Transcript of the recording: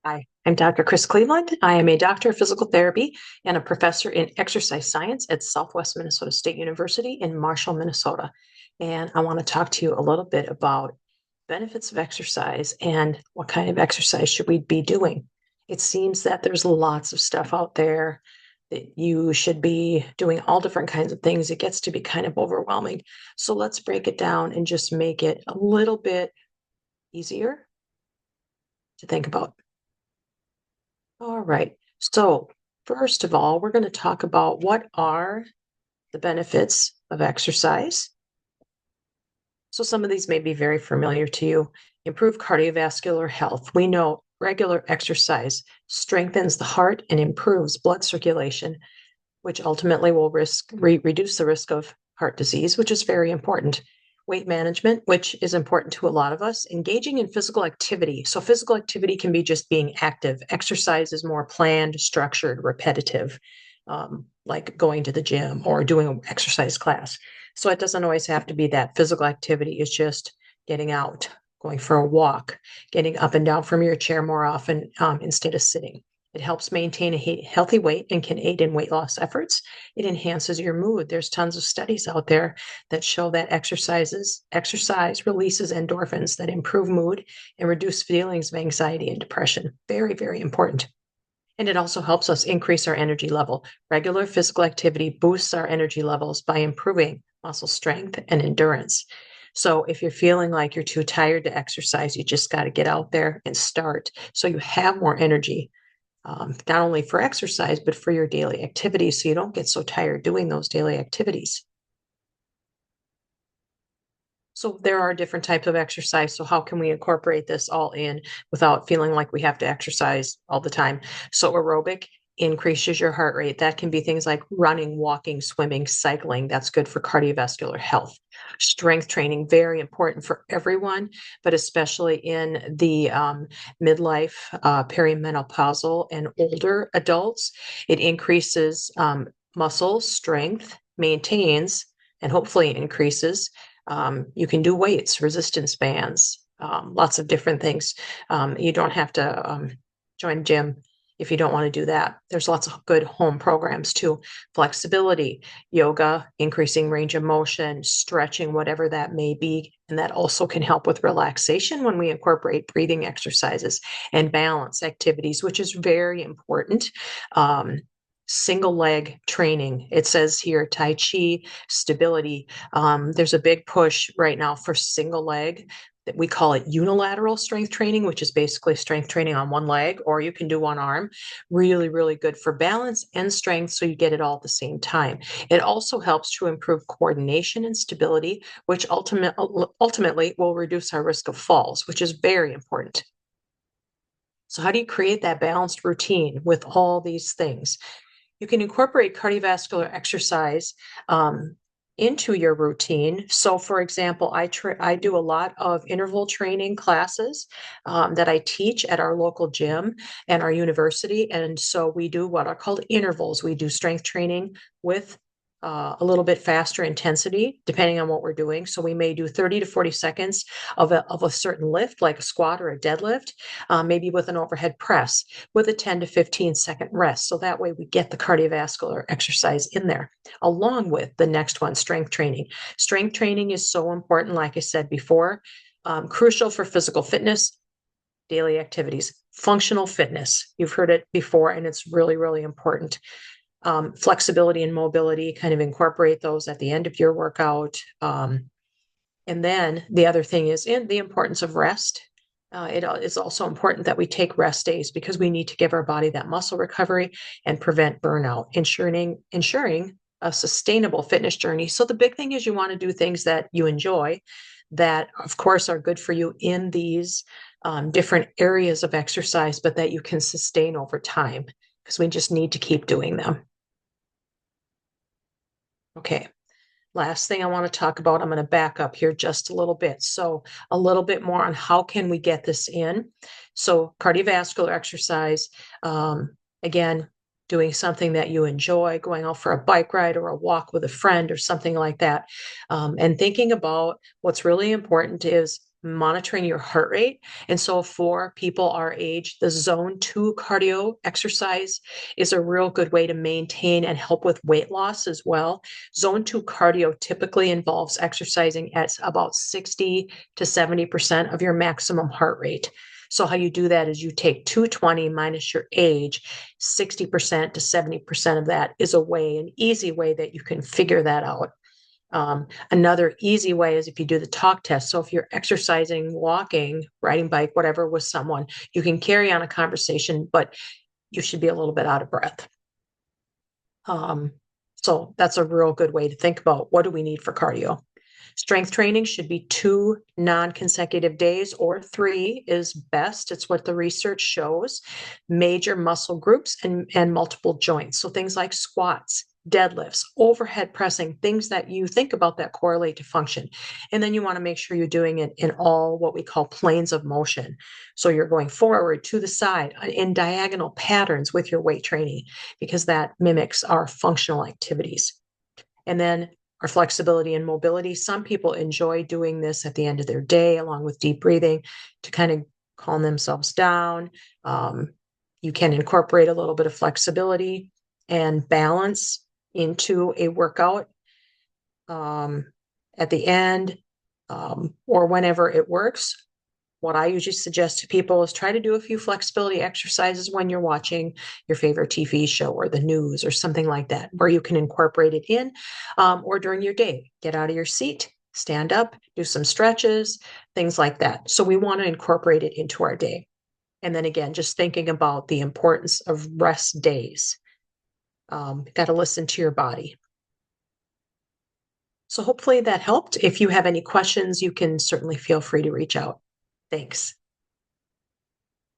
Hi, I'm Dr. Chris Cleveland. I am a doctor of physical therapy and a professor in exercise science at Southwest Minnesota State University in Marshall, Minnesota. And I want to talk to you a little bit about benefits of exercise and what kind of exercise should we be doing. It seems that there's lots of stuff out there that you should be doing all different kinds of things. It gets to be kind of overwhelming. So let's break it down and just make it a little bit easier to think about. All right. So, first of all, we're going to talk about what are the benefits of exercise. So, some of these may be very familiar to you. Improve cardiovascular health. We know regular exercise strengthens the heart and improves blood circulation, which ultimately will reduce the risk of heart disease, which is very important. Weight management, which is important to a lot of us, engaging in physical activity. So, physical activity can be just being active. Exercise is more planned, structured, repetitive, like going to the gym or doing an exercise class. So, it doesn't always have to be that. Physical activity is just getting out, going for a walk, getting up and down from your chair more often instead of sitting. It helps maintain a healthy weight and can aid in weight loss efforts. It enhances your mood. There's tons of studies out there that show that exercise releases endorphins that improve mood and reduce feelings of anxiety and depression. Very, very important. And it also helps us increase our energy level. Regular physical activity boosts our energy levels by improving muscle strength and endurance. So if you're feeling like you're too tired to exercise, you just got to get out there and start so you have more energy, not only for exercise, but for your daily activities so you don't get so tired doing those daily activities. So there are different types of exercise. So how can we incorporate this all in without feeling like we have to exercise all the time? So aerobic increases your heart rate. That can be things like running, walking, swimming, cycling. That's good for cardiovascular health. Strength training, very important for everyone, but especially in the midlife, perimenopausal, and older adults. It increases muscle strength, maintains, and hopefully increases. You can do weights, resistance bands, lots of different things. You don't have to join a gym if you don't want to do that. There's lots of good home programs too. Flexibility, yoga, increasing range of motion, stretching, whatever that may be. And that also can help with relaxation when we incorporate breathing exercises and balance activities, which is very important. Single leg training. It says here Tai Chi, stability. There's a big push right now for single leg. That we call it unilateral strength training, which is basically strength training on one leg, or you can do one arm. Really, really good for balance and strength, so you get it all at the same time. It also helps to improve coordination and stability, which ultimately will reduce our risk of falls, which is very important. So, how do you create that balanced routine with all these things? You can incorporate cardiovascular exercise into your routine. So, for example, I do a lot of interval training classes that I teach at our local gym and our university. And so we do what are called intervals. We do strength training with a little bit faster intensity, depending on what we're doing. So we may do 30 to 40 seconds of a certain lift, like a squat or a deadlift, maybe with an overhead press, with a 10 to 15-second rest. So that way we get the cardiovascular exercise in there, along with the next one, strength training. Strength training is so important, like I said before, crucial for physical fitness, daily activities, functional fitness. You've heard it before, and it's really, really important. Flexibility and mobility, kind of incorporate those at the end of your workout. And then the other thing is in the importance of rest. It is also important that we take rest days because we need to give our body that muscle recovery and prevent burnout, ensuring a sustainable fitness journey. So the big thing is you want to do things that you enjoy, that of course are good for you in these different areas of exercise, but that you can sustain over time because we just need to keep doing them. Okay. Last thing I want to talk about, I'm going to back up here just a little bit. So a little bit more on how can we get this in. So cardiovascular exercise, again, doing something that you enjoy, going out for a bike ride or a walk with a friend or something like that. And thinking about what's really important is monitoring your heart rate. And so for people our age, the zone 2 cardio exercise is a real good way to maintain and help with weight loss as well. Zone 2 cardio typically involves exercising at about 60 to 70% of your maximum heart rate. So how you do that is you take 220 minus your age, 60% to 70% of that is an easy way that you can figure that out. Another easy way is if you do the talk test. So if you're exercising, walking, riding bike, whatever with someone, you can carry on a conversation, but you should be a little bit out of breath. So that's a real good way to think about what do we need for cardio. Strength training should be 2 non-consecutive days, or 3 is best. It's what the research shows. Major muscle groups and multiple joints. So things like squats, deadlifts, overhead pressing, things that you think about that correlate to function. And then you want to make sure you're doing it in all what we call planes of motion. So you're going forward, to the side, in diagonal patterns with your weight training, because that mimics our functional activities. And then our flexibility and mobility. Some people enjoy doing this at the end of their day, along with deep breathing, to kind of calm themselves down. You can incorporate a little bit of flexibility and balance into a workout at the end, or whenever it works. What I usually suggest to people is try to do a few flexibility exercises when you're watching your favorite TV show or the news or something like that, where you can incorporate it in, or during your day. Get out of your seat, stand up, do some stretches, things like that. So we want to incorporate it into our day. And then again, just thinking about the importance of rest days. Got to listen to your body. So hopefully that helped. If you have any questions, you can certainly feel free to reach out. Thanks.